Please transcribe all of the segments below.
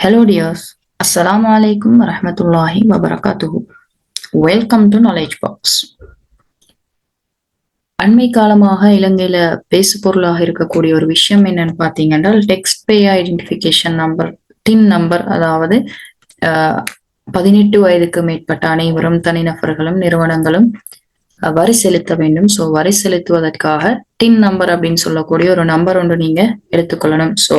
Hello dears. Assalamu alaikum warahmatullahi wabarakatuh. Welcome to Knowledge Box. அண்மை காலமாக இலங்கையில பேசு பொருளாக இருக்கக்கூடிய ஒரு விஷயம் என்னன்னு பாத்தீங்கன்னா டெக்ஸ்ட் பே ஐடென்டிபிகேஷன் நம்பர் டின் நம்பர், அதாவது 18 வயதுக்கு மேற்பட்ட அனைவரும் தனிநபர்களும் நிறுவனங்களும் வரி செலுத்த வேண்டும். ஸோ வரி செலுத்துவதற்காக டின் நம்பர் அப்படின்னு சொல்லக்கூடிய ஒரு நம்பர் ஒன்று நீங்க எடுத்துக்கொள்ளணும். ஸோ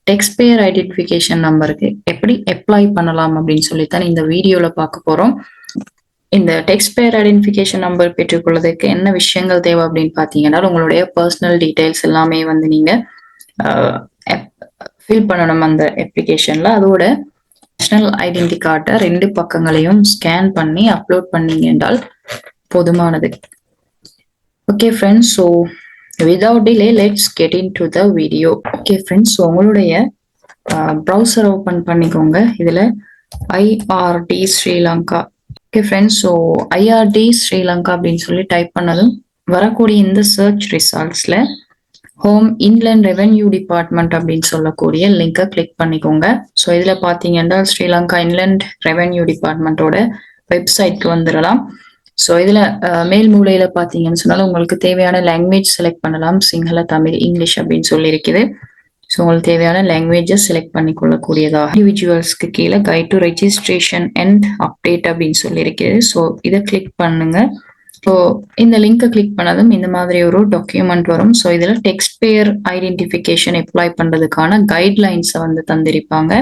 டெக்ஸ்பேயர் ஐடென்டிஃபிகேஷன் நம்பருக்கு எப்படி அப்ளை பண்ணலாம் அப்படின்னு சொல்லித்தான் இந்த வீடியோல பார்க்க போறோம். இந்த டெக்ஸ்பேயர் ஐடென்டிஃபிகேஷன் நம்பர் பெற்றுக்கொள்வதற்கு என்ன விஷயங்கள் தேவை அப்படின்னு பாத்தீங்கன்னா, உங்களுடைய பர்சனல் டீடைல்ஸ் எல்லாமே வந்து நீங்க ஃபில் பண்ணணும் அந்த அப்ளிகேஷன்ல. அதோட நேஷனல் ஐடென்டி கார்டை 2 பக்கங்களையும் ஸ்கேன் பண்ணி அப்லோட் பண்ணீங்க என்றால் போதுமானது. Okay friends, so without delay let's get into the video. Okay friends, so உங்களுடைய ப்ரௌசர் ஓப்பன் பண்ணிக்கோங்க. இதுல IRD Sri Lanka. Okay friends, so IRD Sri Lanka அப்படின்னு சொல்லி டைப் பண்ணதும் வரக்கூடிய இந்த சர்ச் ரிசல்ட்ஸ்ல ஹோம் இன்லேண்ட் ரெவென்யூ டிபார்ட்மெண்ட் அப்படின்னு சொல்லக்கூடிய லிங்கை கிளிக் பண்ணிக்கோங்க. ஸோ இதுல பாத்தீங்கன்னா ஸ்ரீலங்கா இன்லேண்ட் ரெவென்யூ டிபார்ட்மெண்ட்டோட வெப்சைட்க்கு வந்துடலாம். ஸோ இதுல மேல் மூலையில பாத்தீங்கன்னு சொன்னாலும் உங்களுக்கு தேவையான லாங்குவேஜ் செலக்ட் பண்ணலாம். சிங்கள, தமிழ், இங்கிலீஷ் அப்படின்னு சொல்லி இருக்குது. ஸோ உங்களுக்கு தேவையான லாங்குவேஜை செலக்ட் பண்ணி கொள்ளக்கூடியதாக இண்டிவிஜுவல்ஸ்க்கு கீழே guide to registration and update அப்படின்னு சொல்லி இருக்குது. ஸோ இதை கிளிக் பண்ணுங்க. ஸோ இந்த லிங்கை கிளிக் பண்ணதும் இந்த மாதிரி ஒரு டாக்குமெண்ட் வரும். ஸோ இதுல டெக்ஸ்ட் பேயர் ஐடென்டிஃபிகேஷன் அப்ளை பண்றதுக்கான கைட்லைன்ஸை வந்து தந்திருப்பாங்க.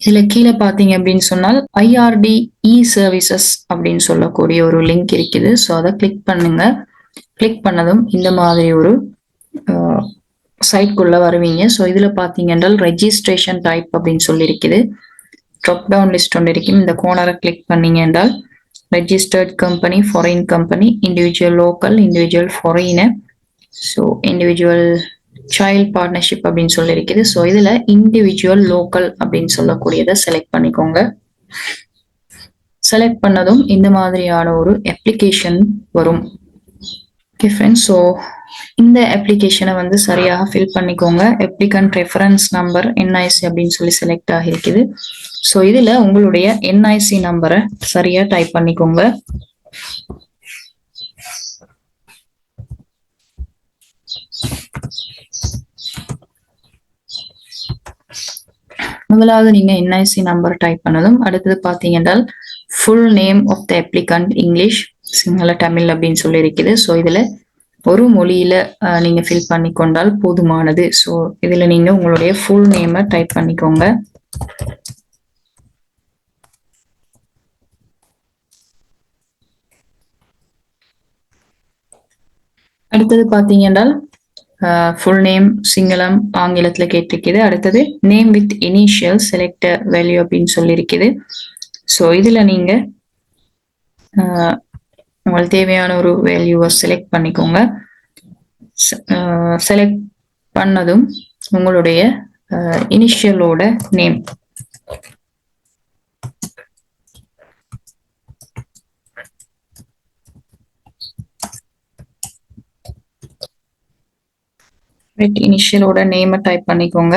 இதுல கீழே பாத்தீங்க அப்படின்னு சொன்னால் ஐஆர்டி இ சர்வீசஸ் அப்படின்னு சொல்லக்கூடிய ஒரு லிங்க் இருக்குது. ஸோ அதை கிளிக் பண்ணுங்க. கிளிக் பண்ணதும் இந்த மாதிரி ஒரு சைட்குள்ள வருவீங்க. ஸோ இதுல பாத்தீங்கன்னா ரெஜிஸ்ட்ரேஷன் டைப் அப்படின்னு சொல்லி இருக்குது. ட்ராப் டவுன் லிஸ்ட் ஒன்று இருக்கும். இந்த கோனரை கிளிக் பண்ணீங்க என்றால் registered company, foreign company, individual local, individual foreigner, so individual child partnership அப்படின்னு சொல்லி இருக்குது. ஸோ இதுல இண்டிவிஜுவல் லோக்கல் அப்படின்னு சொல்லக்கூடியதை செலக்ட் பண்ணிக்கோங்க. செலக்ட் பண்ணதும் இந்த மாதிரியான ஒரு அப்ளிகேஷன் வரும். ஓகே ஃப்ரெண்ட்ஸ், ஸோ இந்த அப்ளிகேஷனை வந்து சரியாக ஃபில் பண்ணிக்கோங்க. அப்ளிகன்ட் ரெஃபரன்ஸ் நம்பர் என்ஐசி அப்படின்னு சொல்லி செலக்ட் ஆகிருக்குது. ஸோ இதுல உங்களுடைய என்ஐசி நம்பரை சரியா டைப் பண்ணிக்கோங்க. முதலாவது நீங்க என்ஐசி நம்பர் டைப் பண்ணதும் அடுத்தது பாத்தீங்கன்னா full name of the applicant English, Sinhala, Tamil அப்படின்னு சொல்லி இருக்குது. ஸோ இதுல ஒரு மொழியில நீங்க ஃபில் பண்ணி கொண்டால் போதுமானது. ஸோ இதுல நீங்க உங்களுடைய ஃபுல் நேமை டைப் பண்ணிக்கோங்க. அடுத்தது பாத்தீங்கன்னா ஃபுல் நேம் சிங்களம், ஆங்கிலத்துல கேட்டிருக்குது. அடுத்தது name with initial select value அப்படின்னு சொல்லி இருக்குது. ஸோ இதுல நீங்க உங்களுக்கு தேவையான ஒரு வேல்யூவை செலக்ட் பண்ணிக்கோங்க. செலக்ட் பண்ணதும் உங்களுடைய இனிஷியலோட நேம் இனிஷியலோட நேமை டைப் பண்ணிக்கோங்க.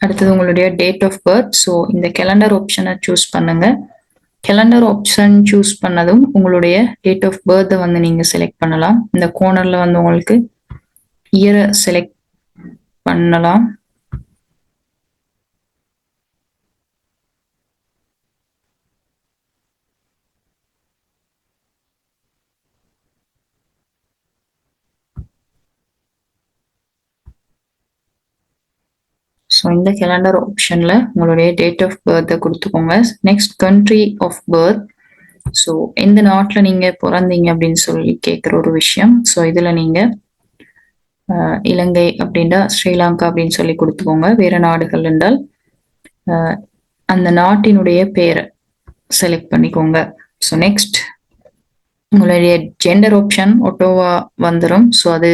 அடுத்தது உங்களுடைய டேட் ஆஃப் பர்த். ஸோ இந்த கேலண்டர் ஆப்ஷனை சூஸ் பண்ணுங்க. கேலண்டர் ஆப்ஷன் சூஸ் பண்ணதும் உங்களுடைய டேட் ஆஃப் பர்த்தை வந்து நீங்க செலக்ட் பண்ணலாம். இந்த கோனர்ல வந்து உங்களுக்கு இயரை செலக்ட் பண்ணலாம். ஸோ இந்த கேலண்டர் ஆப்ஷன்ல உங்களுடைய டேட் ஆஃப் பர்த்தை கொடுத்துக்கோங்க. Next country of birth. So எந்த நாட்டில் நீங்க பிறந்தீங்க அப்படின்னு சொல்லி கேட்குற ஒரு விஷயம். ஸோ இதுல நீங்க இலங்கை அப்படின்னா ஸ்ரீலங்கா அப்படின்னு சொல்லி கொடுத்துக்கோங்க. வேற நாடுகள் என்றால் அந்த நாட்டினுடைய பேரை செலக்ட் பண்ணிக்கோங்க. ஸோ நெக்ஸ்ட் உங்களுடைய ஜெண்டர் ஆப்ஷன் ஒட்டோவா வந்துடும். ஸோ அது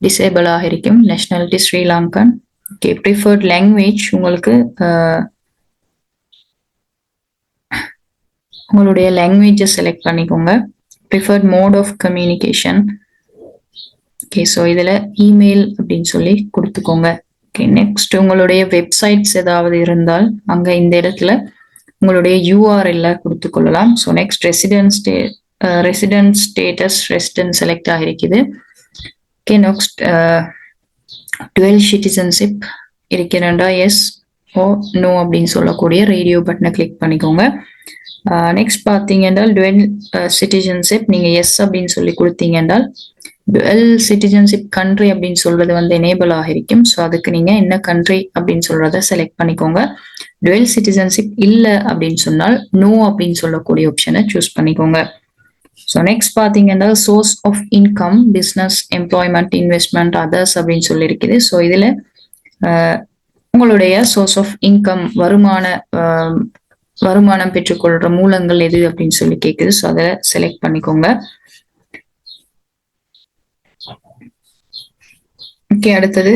டிசேபிள் ஆகிருக்கும். Nationality Sri Lankan. Okay, preferred language உங்களுக்கு உங்களுடைய லாங்குவேஜை செலக்ட் பண்ணிக்கோங்க. Preferred mode of communication. Okay, so இதுல இமெயில் அப்படின்னு சொல்லி கொடுத்துக்கோங்க. ஓகே, நெக்ஸ்ட் உங்களுடைய வெப்சைட்ஸ் ஏதாவது இருந்தால் அங்க இந்த இடத்துல உங்களுடைய URL கொடுத்துக் கொள்ளலாம். So next resident status resident select ஆகிருக்குது. ஓகே, நெக்ஸ்ட் டுவெல் சிட்டிசன்ஷிப் இருக்கிறேன்டா எஸ் ஓ நோ அப்படின்னு சொல்லக்கூடிய ரேடியோ பட்டனை கிளிக் பண்ணிக்கோங்க. நெக்ஸ்ட் பார்த்தீங்க என்றால் டுவெல் சிட்டிசன்ஷிப் நீங்க எஸ் அப்படின்னு சொல்லி கொடுத்தீங்க என்றால் டுவெல் சிட்டிசன்ஷிப் கண்ட்ரி அப்படின்னு சொல்றது வந்து எனேபிள் ஆகிருக்கும். ஸோ அதுக்கு நீங்க என்ன கண்ட்ரி அப்படின்னு சொல்றத செலக்ட் பண்ணிக்கோங்க. டுவெல் சிட்டிசன்ஷிப் இல்ல அப்படின்னு சொன்னால் நோ அப்படின்னு சொல்லக்கூடிய ஆப்ஷனை சூஸ் பண்ணிக்கோங்க. ஸோ நெக்ஸ்ட் பார்த்தீங்கன்னா source of income, business, employment, investment, others அப்படின்னு சொல்லி இருக்குது. ஸோ இதுல உங்களுடைய சோர்ஸ் ஆஃப் இன்கம் வருமானம் பெற்றுக்கொள்ற மூலங்கள் எது அப்படின்னு சொல்லி கேக்குது. ஸோ அதை செலக்ட் பண்ணிக்கோங்க. ஓகே, அடுத்தது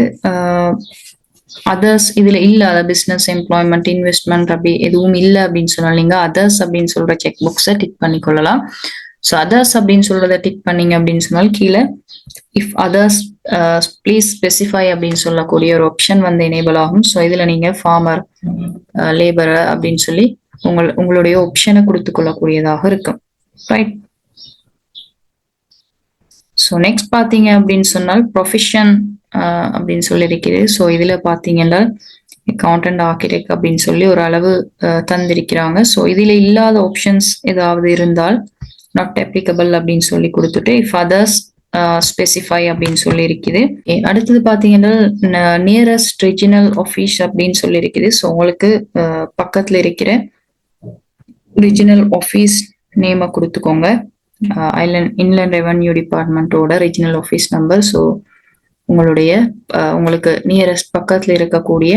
அதர்ஸ் இதுல இல்லாத பிசினஸ், எம்ப்ளாய்மெண்ட், இன்வெஸ்ட்மெண்ட் அப்படி எதுவும் இல்லை அப்படின்னு சொன்னால் நீங்க அதர்ஸ் அப்படின்னு சொல்ற செக் பாக்ஸை டிக் பண்ணிக்கொள்ளலாம். ஸோ அதர்ஸ் அப்படின்னு சொல்றத டிக் பண்ணீங்க அப்படின்னு சொன்னால் கீழே இஃப் அதர்ஸ் ப்ளீஸ் ஸ்பெசிஃபை அப்படின்னு சொல்லக்கூடிய ஒரு ஆப்ஷன் வந்து எனேபிள் ஆகும். ஸோ இதுல நீங்க ஃபார்மர், லேபரர் அப்படின்னு சொல்லி உங்களுடைய ஆப்ஷனை கொடுத்து கொள்ளக்கூடியதாக இருக்கும். ரைட். ஸோ நெக்ஸ்ட் பாத்தீங்க அப்படின்னு சொன்னால் ப்ரொஃபஷன் அப்படின்னு சொல்லி இருக்குது. ஸோ இதுல பாத்தீங்கன்னா அக்கௌண்டன்ட், ஆர்கிடெக்ட் அப்படின்னு சொல்லி ஒரு அளவு தந்திருக்கிறாங்க. ஸோ இதுல இல்லாத ஆப்ஷன்ஸ் ஏதாவது இருந்தால் நாட் அப்ளிகபிள் அப்படின்னு சொல்லி கொடுத்துட்டு இஃப் அதர்ஸ் ஸ்பெசிஃபை அப்படின்னு சொல்லி இருக்குது. அடுத்தது பாத்தீங்கன்னா நியரஸ்ட் ரீஜனல் ஆஃபீஸ் அப்படின்னு சொல்லி இருக்குது. ஸோ உங்களுக்கு பக்கத்துல இருக்கிற ரீஜனல் ஆஃபீஸ் நேமை கொடுத்துக்கோங்க. இன்லேண்ட் ரெவன்யூ டிபார்ட்மெண்ட்டோட ரீஜனல் ஆஃபீஸ் நம்பர். ஸோ உங்களுக்கு நியரஸ்ட் பக்கத்துல இருக்கக்கூடிய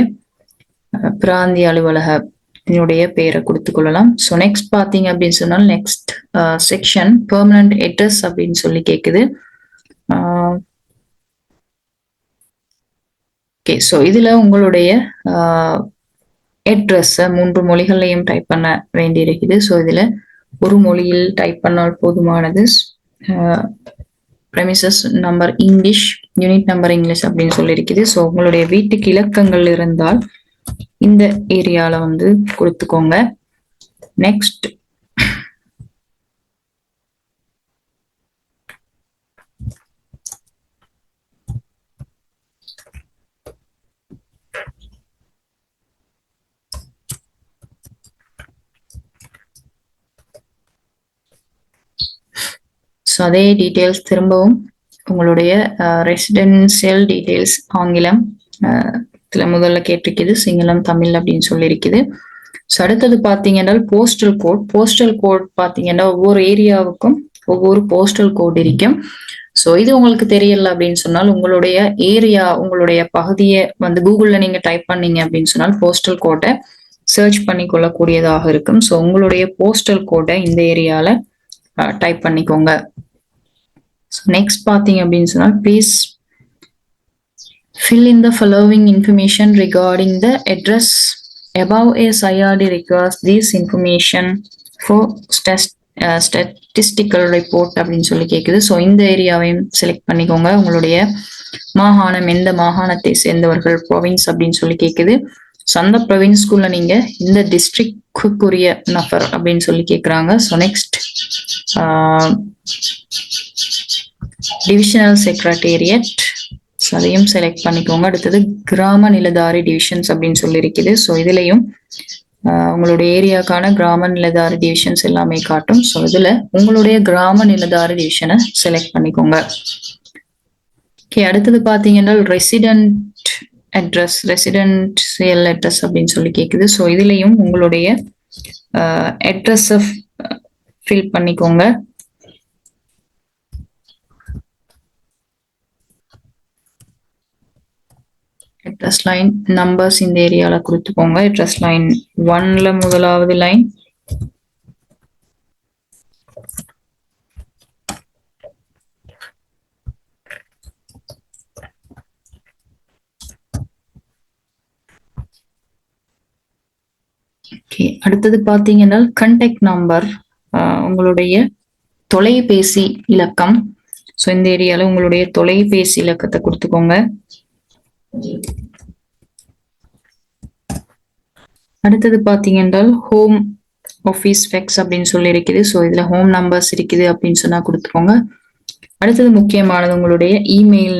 பிராந்திய அலுவலகத்தினுடைய பெயரை கொடுத்துக் கொள்ளலாம். ஸோ நெக்ஸ்ட் பாத்தீங்க அப்படின்னு சொன்னால் நெக்ஸ்ட் செக்ஷன் பெர்மனன்ட் அட்ரஸ் அப்படின்னு சொல்லி கேக்குது. ஓகே, ஸோ இதுல உங்களுடைய அட்ரஸ் 3 மொழிகள்லையும் டைப் பண்ண வேண்டி இருக்குது. ஸோ இதுல ஒரு மொழியில் டைப் பண்ணால் போதுமானது. premises number English, unit number English அப்படின்னு சொல்லி இருக்குது. ஸோ உங்களுடைய வீட்டுக்கு இலக்கங்கள் இருந்தால் இந்த ஏரியால வந்து கொடுத்துக்கோங்க. நெக்ஸ்ட் ஸோ அதே டீட்டெயில்ஸ் திரும்பவும் உங்களுடைய ரெசிடென்சியல் டீட்டெயில்ஸ் ஆங்கிலம் முதல்ல கேட்டிருக்குது, சிங்களம், தமிழ் அப்படின்னு சொல்லி இருக்குது. ஸோ அடுத்தது பார்த்தீங்கன்னா போஸ்டல் கோட். போஸ்டல் கோட் பார்த்தீங்கன்னா ஒவ்வொரு ஏரியாவுக்கும் ஒவ்வொரு போஸ்டல் கோட் இருக்கும். ஸோ இது உங்களுக்கு தெரியல அப்படின்னு சொன்னால் உங்களுடைய ஏரியா, உங்களுடைய பகுதியை வந்து கூகுள்ல நீங்க டைப் பண்ணீங்க அப்படின்னு சொன்னால் போஸ்டல் கோட்டை சர்ச் பண்ணி கொள்ளக்கூடியதாக இருக்கும். ஸோ உங்களுடைய போஸ்டல் கோட்டை இந்த ஏரியால டைப் பண்ணிக்கோங்க. ஸோ நெக்ஸ்ட் பார்த்தீங்க அப்படின்னு சொன்னால் please fill in the following information regarding the address above. As IRD requires this information for statistical report அப்படின்னு சொல்லி கேக்குது. ஸோ இந்த ஏரியாவையும் செலக்ட் பண்ணிக்கோங்க. உங்களுடைய மாகாணம் எந்த மாகாணத்தை சேர்ந்தவர்கள், ப்ரொவின்ஸ் அப்படின்னு சொல்லி கேக்குது. ஸோ அந்த ப்ரொவின்ஸ்குள்ள நீங்க இந்த டிஸ்ட்ரிக்டுக்குரிய நபர் அப்படின்னு சொல்லி கேட்குறாங்க. ஸோ நெக்ஸ்ட் டிவிஷனல் செக்ரட்டேரியட், அதையும் செலக்ட் பண்ணிக்கோங்க. அடுத்தது கிராம நிலதாரி டிவிஷன்ஸ் அப்படின்னு சொல்லி இருக்குது. ஸோ இதுலயும் உங்களுடைய ஏரியாக்கான கிராம நிலதாரி டிவிஷன்ஸ் எல்லாமே காட்டும். ஸோ இதுல உங்களுடைய கிராம நிலதாரி டிவிஷனை செலக்ட் பண்ணிக்கோங்க. ஓகே, அடுத்தது பாத்தீங்கன்னா ரெசிடென்ட் அட்ரஸ், ரெசிடென்சியல் அட்ரஸ் அப்படின்னு சொல்லி கேக்குது. ஸோ இதுலயும் உங்களுடைய அட்ரஸை ஃபில் பண்ணிக்கோங்க. அட்ரஸ் லைன் நம்பர்ஸ் இந்த ஏரியால கொடுத்துக்கோங்க. அட்ரஸ் லைன் 1ல முதலாவது லைன், அடுத்தது பாத்தீங்கன்னா கான்டாக்ட் நம்பர், உங்களுடைய தொலைபேசி இலக்கம். ஸோ இந்த ஏரியால உங்களுடைய தொலைபேசி இலக்கத்தை கொடுத்துக்கோங்க. அடுத்தது பாத்தீங்க என்றால் ஹோம் ஆஃபீஸ் ஃபெக்ஸ் அப்படின்னு சொல்லி இருக்குது. ஸோ இதுல ஹோம் நம்பர்ஸ் இருக்குது அப்படின்னு சொன்னா கொடுத்துக்கோங்க. அடுத்தது முக்கியமானது உங்களுடைய இமெயில்.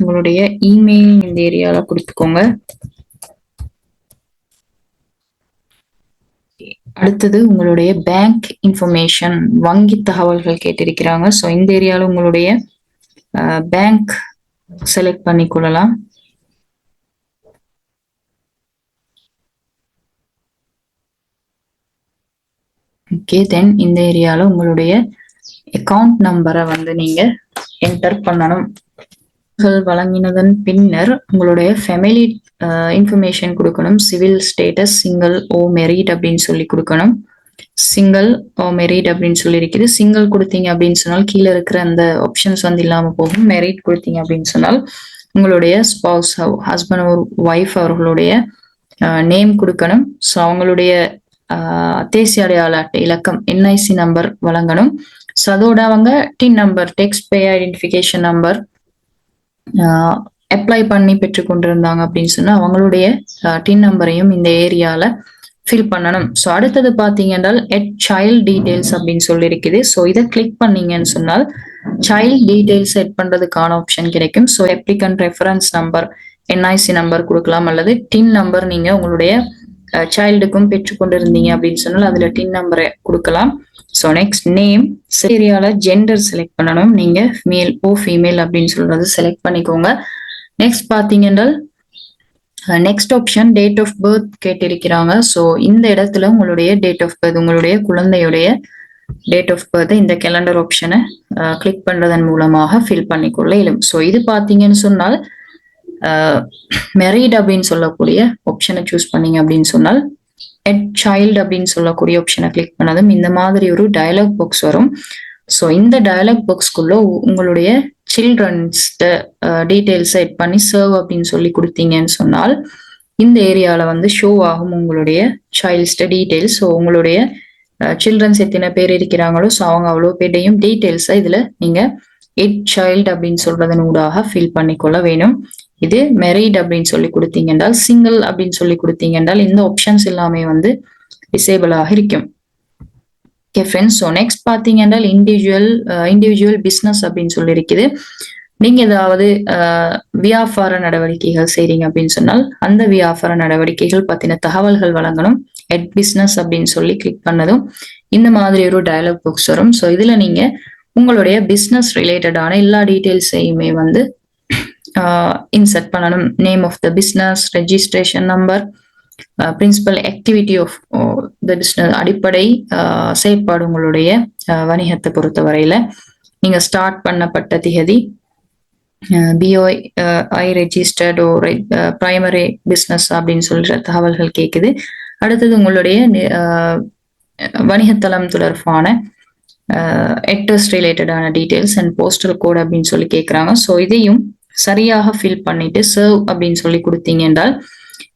உங்களுடைய இமெயில் இந்த ஏரியால கொடுத்துக்கோங்க. அடுத்தது உங்களுடைய பேங்க் இன்ஃபர்மேஷன், வங்கி தகவல்கள் கேட்டிருக்கிறாங்க. ஸோ இந்த ஏரியால உங்களுடைய பேங்க் செலக்ட் பண்ணி கொள்ளலாம். ஓகே, தென் இந்த ஏரியால உங்களுடைய அக்கவுண்ட் நம்பரை வந்து நீங்க என்டர் பண்ணணும். வழங்கினதன் பின்னர் உங்களுடைய ஃபேமிலி இன்ஃபர்மேஷன் கொடுக்கணும். சிவில் ஸ்டேட்டஸ் சிங்கிள் ஓ மெரிட் அப்படின்னு சொல்லி கொடுக்கணும். சிங்கிள் ஓ மெரிட் அப்படின்னு சொல்லி இருக்குது. சிங்கிள் கொடுத்தீங்க அப்படின்னு சொன்னால் கீழே இருக்கிற அந்த ஆப்ஷன்ஸ் வந்து இல்லாம போகும். மெரிட் கொடுத்தீங்க அப்படின்னு சொன்னால் உங்களுடைய ஸ்பவுஸ், ஹஸ்பண்ட் ஒரு ஒய்ஃப் அவர்களுடைய நேம் கொடுக்கணும். ஸோ அவங்களுடைய தேசிய அடையாள அட்டை இலக்கம் என்ஐசி நம்பர் வழங்கணும். ஸோ அதோட அவங்க டின் நம்பர், டெக்ஸ்ட் பே ஐடென்டிஃபிகேஷன் நம்பர் அப்ளை பண்ணி பெற்று கொண்டிருந்தாங்க அப்படின்னு சொன்னா அவங்களுடைய டின் நம்பரையும் இந்த ஏரியால ஃபில் பண்ணணும். ஸோ அடுத்தது பாத்தீங்கன்னா சைல்ட் டீடைல்ஸ் அப்படின்னு சொல்லி இருக்குது. ஸோ இதை கிளிக் பண்ணீங்கன்னு சொன்னால் சைல்ட் டீடைல்ஸ் செட் பண்றதுக்கான ஆப்ஷன் கிடைக்கும். So applicant reference number, NIC number கொடுக்கலாம், அல்லது டின் நம்பர் நீங்க உங்களுடைய சைல்டுக்கும் பெற்றுக்கொண்டிருந்தீங்க அப்படின்னு சொன்னால் அதுல டின் நம்பரை கொடுக்கலாம். ஸோ நெக்ஸ்ட் நேம் ஏரியால ஜெண்டர் செலக்ட் பண்ணணும். நீங்க மேல் ஓ ஃபீமேல் அப்படின்னு சொல்றது செலக்ட் பண்ணிக்கோங்க. நெக்ஸ்ட் பாத்தீங்கன்னா next option date of birth கேட்டிருக்கிறாங்க. ஸோ இந்த இடத்துல உங்களுடைய டேட் ஆஃப் பர்த், உங்களுடைய குழந்தையுடைய டேட் ஆஃப் பர்த் இந்த கேலண்டர் ஆப்ஷனை கிளிக் பண்றதன் மூலமாக ஃபில் பண்ணிக்கொள்ள இயலும். ஸோ இது பாத்தீங்கன்னு சொன்னால் மெரிட் அப்படின்னு சொல்லக்கூடிய ஆப்ஷனை சூஸ் பண்ணீங்க அப்படின்னு சொன்னால் சைல்டு அப்படின்னு சொல்லக்கூடிய ஆப்ஷனை கிளிக் பண்ணதும் இந்த மாதிரி ஒரு டயலாக் பாக்ஸ் வரும். ஸோ இந்த டயலாக் பாக்ஸ்க்குள்ள உங்களுடைய சில்ட்ரன்ஸ் டீடைல்ஸ் செட் பண்ணி சர்வ் அப்படின்னு சொல்லி கொடுத்தீங்கன்னு சொன்னால் இந்த ஏரியால வந்து ஷோ ஆகும் உங்களுடைய சைல்ட்ஸ் டீடைல்ஸ். ஸோ உங்களுடைய சில்ட்ரன்ஸ் எத்தனை பேர் இருக்கிறாங்களோ ஸோ அவங்க அவ்வளோ பேரையும் டீடைல்ஸை இதுல நீங்க சைல்டு அப்படின்னு சொல்றதன் ஊடாக ஃபில் பண்ணிக்கொள்ள வேணும். இது மெரிட் அப்படின்னு சொல்லி கொடுத்தீங்க என்றால், சிங்கிள் அப்படின்னு சொல்லி கொடுத்தீங்க என்றால் இந்த ஆப்ஷன்ஸ் எல்லாமே வந்து டிசேபிள் ஆக இருக்கும். ஓகே ஃப்ரெண்ட்ஸ், ஸோ நெக்ஸ்ட் பாத்தீங்க என்றால் இண்டிவிஜுவல் பிஸ்னஸ் அப்படின்னு சொல்லி இருக்குது. நீங்க ஏதாவது வியாபார நடவடிக்கைகள் செய்றீங்க அப்படின்னு சொன்னால் அந்த வியாபார நடவடிக்கைகள் பத்தின தகவல்கள் வழங்கணும். எட் பிஸ்னஸ் அப்படின்னு சொல்லி கிளிக் பண்ணதும் இந்த மாதிரி ஒரு டயலாக் பாக்ஸ் வரும். ஸோ இதுல நீங்க உங்களுடைய பிஸ்னஸ் ரிலேட்டடான எல்லா டீடைல்ஸையுமே வந்து இன்சர்ட் பண்ணணும். Name of the business, registration number, principal activity of the business, அடிப்படை செயற்பாடு உங்களுடைய வணிகத்தை பொறுத்த வரையில நீங்க ஸ்டார்ட் பண்ணப்பட்ட திகதி, பிஓஐ ரெஜிஸ்டர்ட் பிரைமரி பிஸ்னஸ் அப்படின்னு சொல்ற தகவல்கள் கேக்குது. அடுத்தது உங்களுடைய வணிகத்தளம் தொடர்பான அட்ரஸ் ரிலேட்டடான டீடைல்ஸ் அண்ட் போஸ்டல் கோட் அப்படின்னு சொல்லி கேட்குறாங்க. ஸோ இதையும் சரியாக ஃபில் பண்ணிட்டு சர்வ் அப்படின்னு சொல்லி கொடுத்தீங்க என்றால்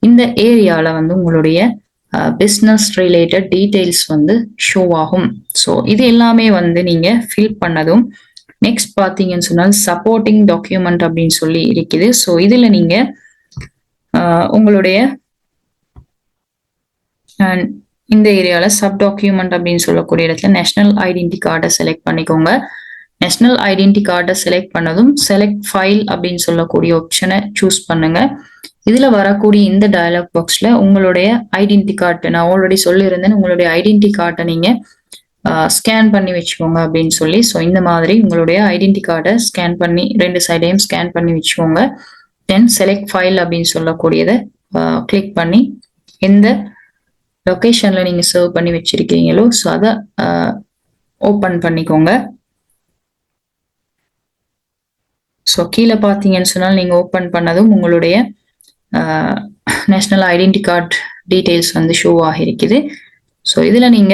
இந்த ஏரியால வந்து உங்களுடைய பிஸ்னஸ் ரிலேட்டட் டீடைல்ஸ் வந்து ஷோ ஆகும். ஸோ இது எல்லாமே வந்து நீங்க ஃபில் பண்ணதும் நெக்ஸ்ட் பாத்தீங்கன்னு சொன்னால் சப்போர்ட்டிங் டாக்குமெண்ட் அப்படின்னு சொல்லி இருக்குது. ஸோ இதுல நீங்க உங்களுடைய இந்த ஏரியால சப் டாக்குமெண்ட் அப்படின்னு சொல்லக்கூடிய இடத்துல நேஷனல் ஐடென்டி கார்டை செலக்ட் பண்ணிக்கோங்க. நேஷனல் ஐடென்டி கார்டை செலக்ட் பண்ணதும் செலக்ட் ஃபைல் அப்படின்னு சொல்லக்கூடிய ஆப்ஷனை சூஸ் பண்ணுங்க. இதுல வரக்கூடிய இந்த டயலாக் பாக்ஸ்ல உங்களுடைய ஐடென்டி கார்டு, நான் ஆல்ரெடி சொல்லியிருந்தேன், உங்களுடைய ஐடென்டி கார்டை நீங்க ஸ்கேன் பண்ணி வச்சுக்கோங்க அப்படின்னு சொல்லி. ஸோ இந்த மாதிரி உங்களுடைய ஐடென்டி கார்டை ஸ்கேன் பண்ணி ரெண்டு சைடையும் ஸ்கேன் பண்ணி வச்சுக்கோங்க. தென் செலக்ட் ஃபைல் அப்படின்னு சொல்லக்கூடியதை கிளிக் பண்ணி எந்த லொகேஷன்ல நீங்க சர்வ் பண்ணி வச்சிருக்கீங்களோ ஸோ அதை ஓப்பன் பண்ணிக்கோங்க. ஸோ கீழே பார்த்தீங்கன்னு சொன்னால் நீங்க ஓப்பன் பண்ணதும் உங்களுடைய நேஷனல் ஐடென்டி கார்டு டீடைல்ஸ் வந்து ஷோ ஆகிருக்குது. ஸோ இதுல நீங்க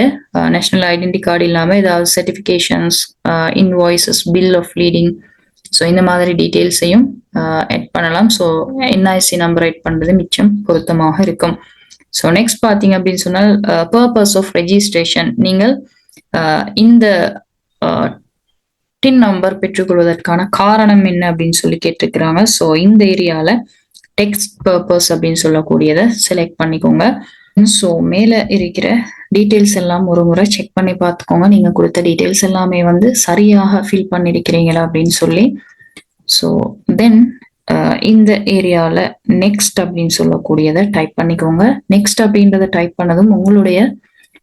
நேஷனல் ஐடென்டி கார்டு இல்லாம ஏதாவது certifications, invoices, bill of lading, so இந்த மாதிரி டீடைல்ஸையும் ஆட் பண்ணலாம். ஸோ என்ஐசி நம்பர் ஆட் பண்றது மிச்சம் பொருத்தமாக இருக்கும். ஸோ நெக்ஸ்ட் பார்த்தீங்க அப்படின்னு சொன்னால் பர்பஸ் ஆஃப் ரெஜிஸ்ட்ரேஷன், நீங்கள் இந்த டின் நம்பர் பெற்றுக்கொள்வதற்கான காரணம் என்ன அப்படின்னு சொல்லி கேட்டிருக்கிறாங்க. ஸோ இந்த ஏரியால டெக்ஸ்ட் பர்பஸ் அப்படின்னு சொல்லக்கூடியதை செலக்ட் பண்ணிக்கோங்க. ஸோ மேல இருக்கிற டீட்டெயில்ஸ் எல்லாம் ஒரு முறை செக் பண்ணி பார்த்துக்கோங்க. நீங்க கொடுத்த டீட்டெயில்ஸ் எல்லாமே வந்து சரியாக ஃபில் பண்ணியிருக்கிறீங்களா அப்படின்னு சொல்லி. ஸோ தென் இந்த ஏரியால நெக்ஸ்ட் அப்படின்னு சொல்லக்கூடியதை டைப் பண்ணிக்கோங்க. நெக்ஸ்ட் அப்படின்றத டைப் பண்ணதும் உங்களுடைய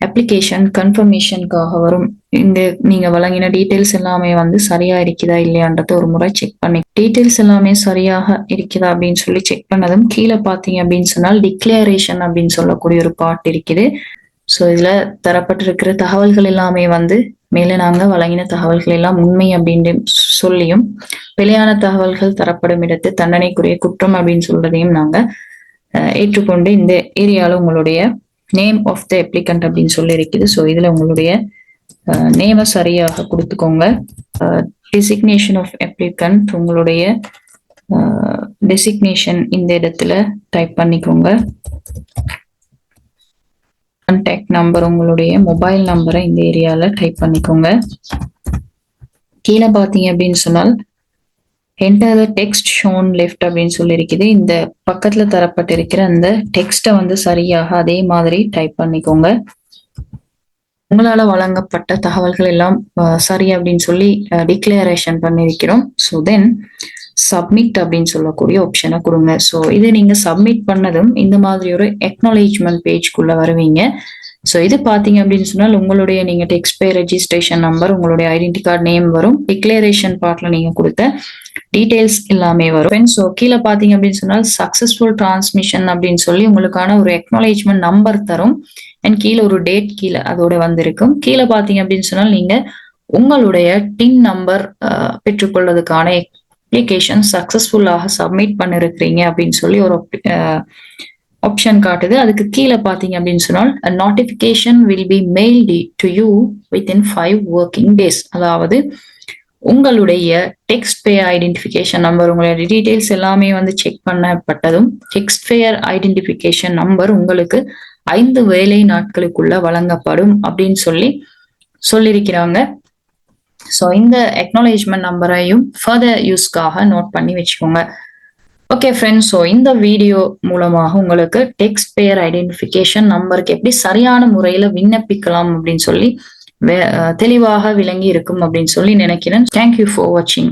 அப்ளிகேஷன் கன்ஃபர்மேஷனுக்காக வரும். இந்த நீங்க வழங்கின டீட்டெயில்ஸ் எல்லாமே வந்து சரியா இருக்குதா இல்லையான்றத ஒரு முறை செக் பண்ணி டீட்டெயில்ஸ் எல்லாமே சரியாக இருக்குதா அப்படின்னு சொல்லி செக் பண்ணதும் கீழே பார்த்தீங்க அப்படின்னு சொன்னால் டிக்ளரேஷன் அப்படின்னு சொல்லக்கூடிய ஒரு பார்ட் இருக்குது. ஸோ இதுல தரப்பட்டிருக்கிற தகவல்கள் எல்லாமே வந்து மேலே நாங்க வழங்கின தகவல்கள் எல்லாம் உண்மை அப்படின்னு சொல்லியும் பிழையான தகவல்கள் தரப்படும் இடத்து தண்டனைக்குரிய குற்றம் அப்படின்னு சொல்றதையும் நாங்க ஏற்றுக்கொண்டு இந்த ஏரியால உங்களுடைய நேம் ஆஃப் த அப்ளிகண்ட் அப்படின்னு சொல்லி இருக்குது. ஸோ இதுல உங்களுடைய நேமை சரியாக கொடுத்துக்கோங்க. டெசிக்னேஷன் ஆஃப் அப்ளிகண்ட் உங்களுடைய டெசிக்னேஷன் இந்த இடத்துல டைப் பண்ணிக்கோங்க. கான்டாக்ட் நம்பர் உங்களுடைய மொபைல் நம்பரை இந்த ஏரியால டைப் பண்ணிக்கோங்க. கீழே பார்த்தீங்க அப்படின்னு சொன்னால் என்டர் த டெக்ஸ்ட் ஷோன் லெஃப்ட் அப்படின்னு சொல்லி இருக்குது. இந்த பக்கத்துல தரப்பட்டிருக்கிற அந்த டெக்ஸ்ட்டை வந்து சரியாக அதே மாதிரி டைப் பண்ணிக்கோங்க. உங்களால வழங்கப்பட்ட தகவல்கள் எல்லாம் சரி அப்படின்னு சொல்லி டிக்ளரேஷன் பண்ணியிருக்கிறோம். ஸோ தென் சப்மிட் அப்படின்னு சொல்லக்கூடிய ஆப்ஷனை கொடுங்க. ஸோ இது நீங்க சப்மிட் பண்ணதும் இந்த மாதிரி ஒரு அக்னாலேஜ்மெண்ட் பேஜ்குள்ள வருவீங்க. ஸோ இது பார்த்தீங்க அப்படின்னு சொன்னால் உங்களுடைய நீங்க டெக்ஸ்ட் பே ரெஜிஸ்ட்ரேஷன் நம்பர், உங்களுடைய ஐடென்டி கார்டு நேம் வரும். டிக்ளரேஷன் பார்ட்ல நீங்க கொடுத்த டீடைல்ஸ் எல்லாமே வரும். ஸோ கீழே பார்த்தீங்க அப்படின்னு சொன்னால் சக்சஸ்ஃபுல் டிரான்ஸ்மிஷன் அப்படின்னு சொல்லி உங்களுக்கான ஒரு அக்னாலேஜ்மெண்ட் நம்பர் தரும். அண்ட் கீழே ஒரு டேட் கீழே அதோட வந்திருக்கும். கீழே பார்த்தீங்க அப்படின்னு சொன்னால் நீங்க உங்களுடைய டின் நம்பர் பெற்றுக்கொள்வதற்கான அப்ளிகேஷன் சக்சஸ்ஃபுல்லாக சப்மிட் பண்ணிருக்கிறீங்க அப்படின்னு சொல்லி ஒரு ஆப்ஷன் காட்டுது. அதுக்கு கீழே பார்த்தீங்க அப்படின்னு சொன்னால் notification will be mailed to you within 5 working days. அதாவது உங்களுடைய டெக்ஸ்ட் பேயர் ஐடென்டிஃபிகேஷன் நம்பர், உங்களுடைய டீடைல்ஸ் எல்லாமே வந்து செக் பண்ணப்பட்டதும் டெக்ஸ்ட் பேயர் ஐடென்டிஃபிகேஷன் நம்பர் உங்களுக்கு 5 வேலை நாட்களுக்குள்ள வழங்கப்படும் அப்படின்னு சொல்லியிருக்கிறாங்க. ஸோ இந்த அக்னாலேஜ்மெண்ட் நம்பரையும் ஃபர்தர் யூஸ்க்காக நோட் பண்ணி வச்சுக்கோங்க. ஓகே ஃப்ரெண்ட்ஸ், ஸோ இந்த வீடியோ மூலமாக உங்களுக்கு டெக்ஸ்ட் பேயர் ஐடென்டிஃபிகேஷன் நம்பருக்கு எப்படி சரியான முறையில விண்ணப்பிக்கலாம் அப்படின்னு சொல்லி தெளிவாக விளங்கி இருக்கும் அப்படின்னு சொல்லி நினைக்கிறேன். தேங்க்யூ ஃபார் வாட்சிங்.